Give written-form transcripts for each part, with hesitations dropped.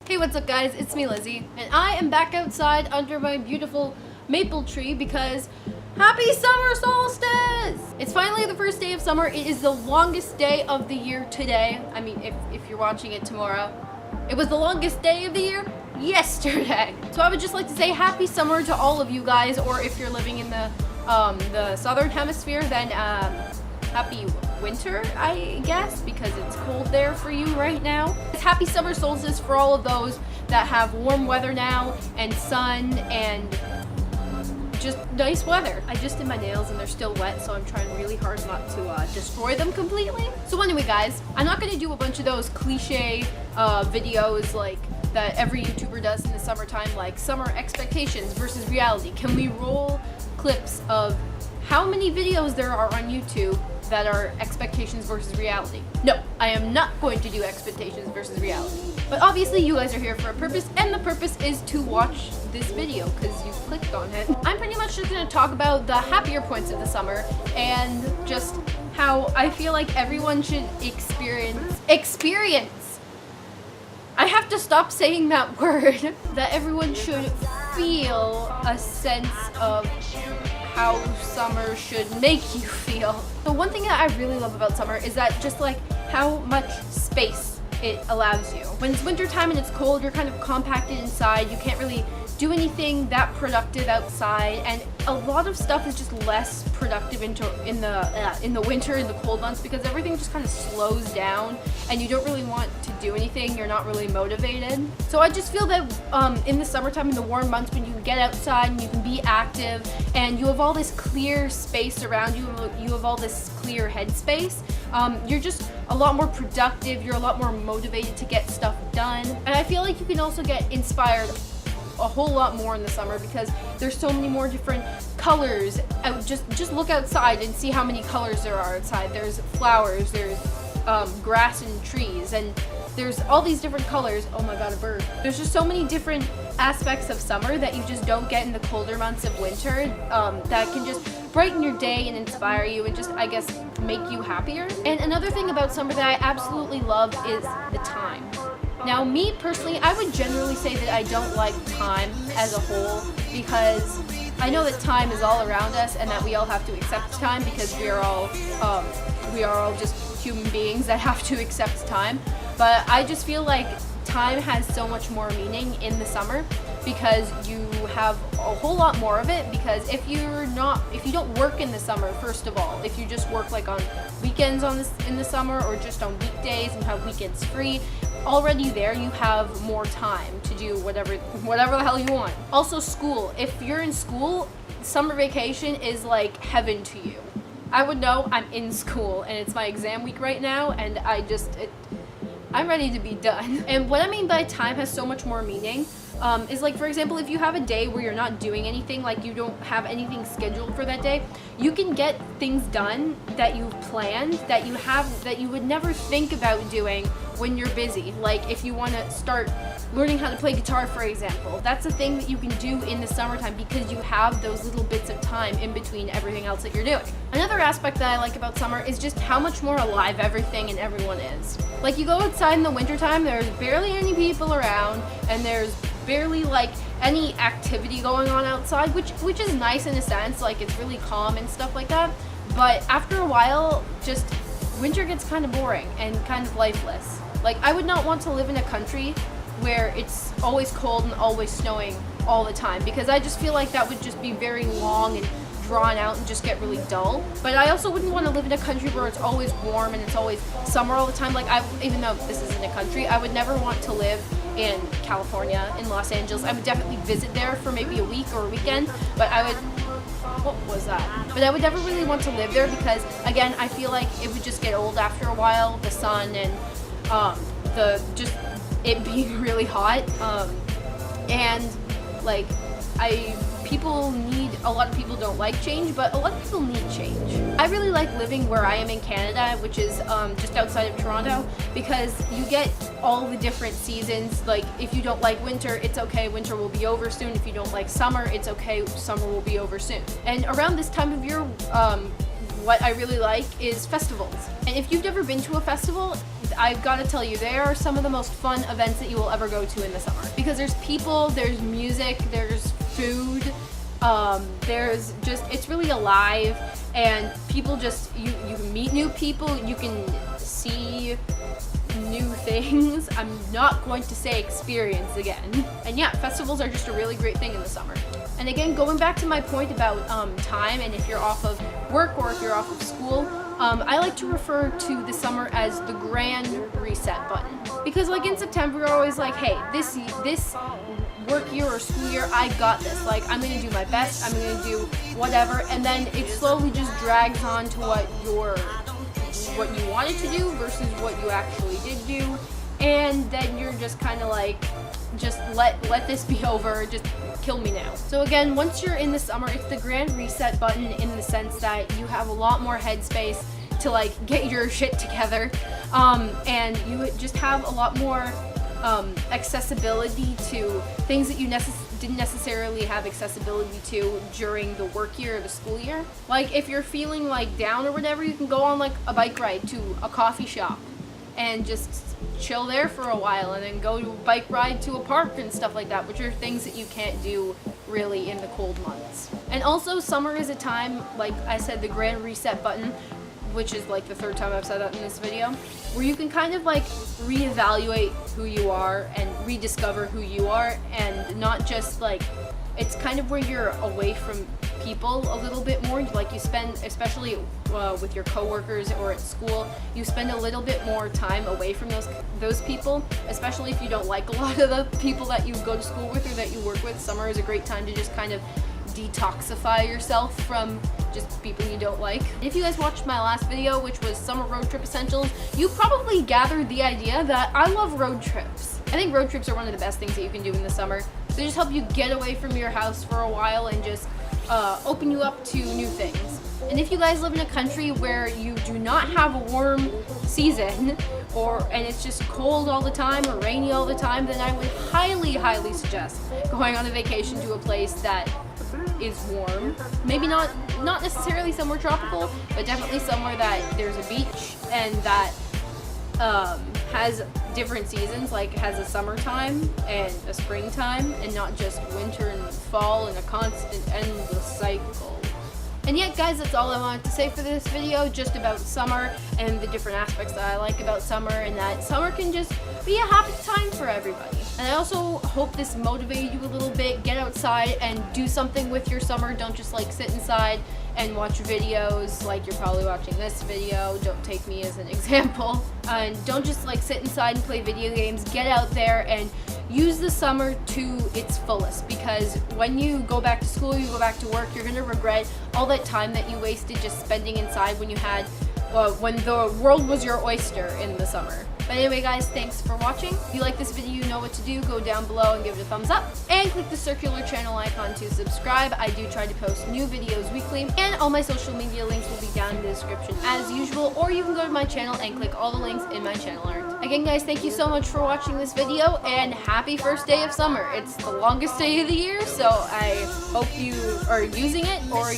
Hey, what's up guys? It's me, Lizzie, and I am back outside under my beautiful maple tree because happy summer solstice! It's finally the first day of summer. It is the longest day of the year today. I mean, if you're watching it tomorrow. It was the longest day of the year yesterday. So I would just like to say happy summer to all of you guys, or if you're living in the southern hemisphere, then happy winter, I guess, because it's cold there for you right now. It's happy summer solstice for all of those that have warm weather now and sun and just nice weather. I just did my nails and they're still wet, so I'm trying really hard not to destroy them completely. So anyway guys, I'm not gonna do a bunch of those cliche videos like that every YouTuber does in the summertime, like summer expectations versus reality. Can we roll clips of how many videos there are on YouTube that are expectations versus reality? No, I am not going to do expectations versus reality. But obviously you guys are here for a purpose, and the purpose is to watch this video because you clicked on it. I'm pretty much just gonna talk about the happier points of the summer and just how I feel like everyone should experience. I have to stop saying that word. That everyone should feel a sense of how summer should make you feel. So one thing that I really love about summer is that just like how much space it allows you. When it's wintertime and it's cold, you're kind of compacted inside. You can't really do anything that productive outside, and a lot of stuff is just less productive in the winter, in the cold months, because everything just kind of slows down and you don't really want to do anything. You're not really motivated. So I just feel that in the summertime, in the warm months, when you can get outside and you can be active and you have all this clear space around you, you have all this clear headspace, you're just a lot more productive, you're a lot more motivated to get stuff done. And I feel like you can also get inspired a whole lot more in the summer because there's so many more different colors. Just look outside and see how many colors there are outside. There's flowers, there's grass and trees, and there's all these different colors. Oh my god, a bird. There's just so many different aspects of summer that you just don't get in the colder months of winter, that can just brighten your day and inspire you and just, I guess, make you happier. And another thing about summer that I absolutely love is the time. Now, me personally, I would generally say that I don't like time as a whole because I know that time is all around us and that we all have to accept time because we are all just human beings that have to accept time. But I just feel like time has so much more meaning in the summer because you have a whole lot more of it. Because if you don't work in the summer, first of all, if you just work like on weekends in the summer or just on weekdays and have weekends free, already there you have more time to do whatever the hell you want. Also school. If you're in school, summer vacation is like heaven to you. I would know I'm in school and it's my exam week right now, and I'm ready to be done. And what I mean by time has so much more meaning is like, for example, if you have a day where you're not doing anything, like you don't have anything scheduled for that day, you can get things done that you've planned that you would never think about doing when you're busy. Like if you want to start learning how to play guitar, for example, that's a thing that you can do in the summertime because you have those little bits of time in between everything else that you're doing. Another aspect that I like about summer is just how much more alive everything and everyone is. Like you go outside in the wintertime, there's barely any people around and there's barely like any activity going on outside, which is nice in a sense, like it's really calm and stuff like that. But after a while, just winter gets kind of boring and kind of lifeless. Like I would not want to live in a country where it's always cold and always snowing all the time, because I just feel like that would just be very long and drawn out and just get really dull. But I also wouldn't want to live in a country where it's always warm and it's always summer all the time. Like even though this isn't a country, I would never want to live in California, in Los Angeles. I would definitely visit there for maybe a week or a weekend, but I would never really want to live there because, again, I feel like it would just get old after a while, the sun and it being really hot, and like a lot of people don't like change, but a lot of people need change. I really like living where I am in Canada, which is just outside of Toronto, because you get all the different seasons. Like if you don't like winter, it's okay, winter will be over soon. If you don't like summer, it's okay, summer will be over soon. And around this time of year, what I really like is festivals. And if you've never been to a festival, I've got to tell you, they are some of the most fun events that you will ever go to in the summer. Because there's people, there's music, there's food, there's just, it's really alive, and people just, you can meet new people, you can see new things. I'm not going to say experience again. And yeah, festivals are just a really great thing in the summer. And again, going back to my point about time, and if you're off of work or if you're off of school, I like to refer to the summer as the grand reset button. Because like in September, you're always like, hey, this work year or school year, I got this. Like, I'm gonna do my best, I'm gonna do whatever, and then it slowly just drags on to what you wanted to do versus what you actually did do, and then you're just kind of like, just let this be over, just kill me now. So again, once you're in the summer, it's the grand reset button in the sense that you have a lot more headspace to like get your shit together, and you just have a lot more accessibility to things that you didn't necessarily have accessibility to during the work year or the school year. Like if you're feeling like down or whatever, you can go on like a bike ride to a coffee shop and just chill there for a while, and then go to a bike ride to a park and stuff like that, which are things that you can't do really in the cold months. And also summer is a time, like I said, the grand reset button, which is like the third time I've said that in this video, where you can kind of like reevaluate who you are and rediscover who you are, and not just like, it's kind of where you're away from people a little bit more. Like you spend, especially with your coworkers or at school, you spend a little bit more time away from those people, especially if you don't like a lot of the people that you go to school with or that you work with. Summer is a great time to just kind of detoxify yourself from just people you don't like. If you guys watched my last video, which was Summer Road Trip Essentials, you probably gathered the idea that I love road trips. I think road trips are one of the best things that you can do in the summer. They just help you get away from your house for a while and just open you up to new things. And if you guys live in a country where you do not have a warm season, and it's just cold all the time or rainy all the time, then I would highly suggest going on a vacation to a place that is warm. Maybe not necessarily somewhere tropical, but definitely somewhere that there's a beach and that has different seasons, like has a summertime and a springtime, and not just winter and fall in a constant endless cycle. And yeah, guys, that's all I wanted to say for this video, just about summer and the different aspects that I like about summer, and that summer can just be a happy time for everybody. And I also hope this motivated you a little bit. Get outside and do something with your summer. Don't just like sit inside and watch videos like you're probably watching this video. Don't take me as an example. And don't just like sit inside and play video games. Get out there and use the summer to its fullest, because when you go back to school, you go back to work, you're gonna regret all that time that you wasted just spending inside when the world was your oyster in the summer. But anyway, guys, thanks for watching. If you like this video, you know what to do. Go down below and give it a thumbs up, and click the circular channel icon to subscribe. I do try to post new videos weekly, and all my social media links will be down in the description as usual, or you can go to my channel and click all the links in my channel art. Again, guys, thank you so much for watching this video, and happy first day of summer. It's the longest day of the year, so I hope you are using it, or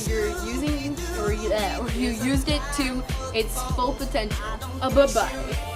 you used it to its full potential. Bye-bye.